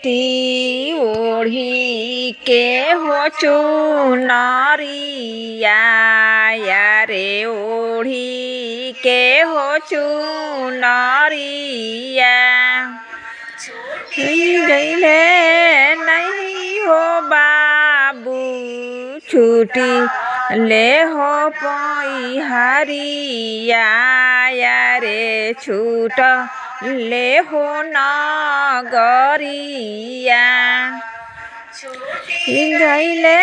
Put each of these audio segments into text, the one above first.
बेटी ओढ़ी के हो चुनरिया रे ओढ़ी के हो चुनरिया गईले नहीं हो बाबू छुट्टी ले हो पैहरिया रे छूट ले हो नगरिया गईले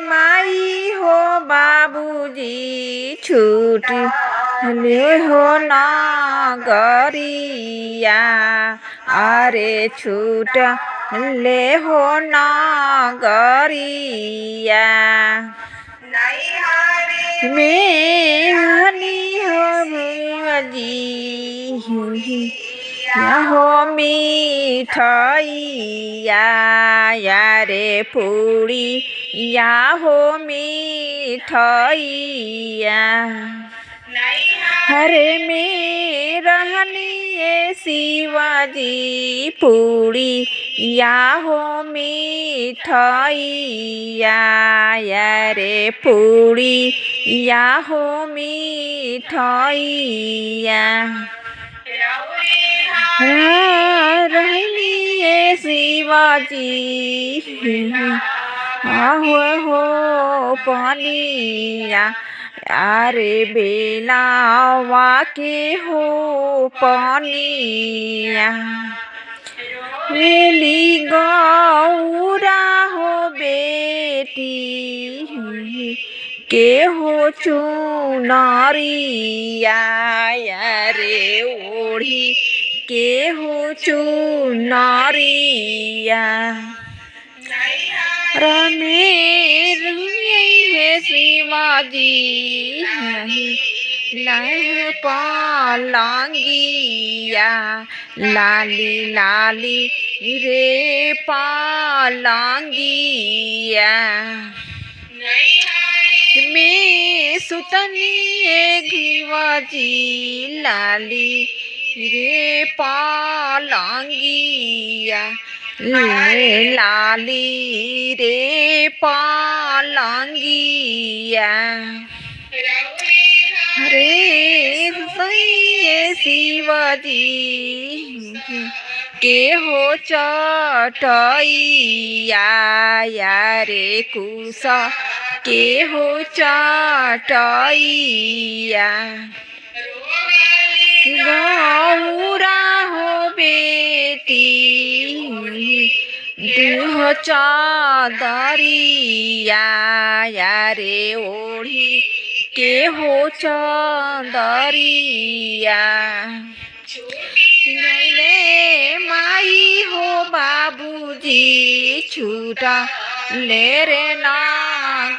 माई हो बाबूजी छुट्टी ले हो नगरिया अरे छूट ले हो नगरिया मेहनी हो भुजी हो मिठैया रे पूरी या हो मिठैया हरे मेरहनी शिवाजी पूरी या हो मिठैया रे पूरी या हो मिठैया रहनी शिवाजी हो पनिया अरे बेलावा के हो पनिया वेली गौरा हो बेटी के हो चुनरिया रे ओढ़ी के हो चुनरिया रमेर शिवाजी लह पालंगिया लाली लाली रे पालंगिया में सुतनी घिवाजी लाली रे पालंगिया लाली रे पालंगिया रे शिवाजी के हो चटैया रे कुसा के हो चटैया गौरा हो बेटी देह चादरिया रे ओढ़ी के हो चादरिया गईले माई हो बाबूजी छूटा ले रे नागरिया।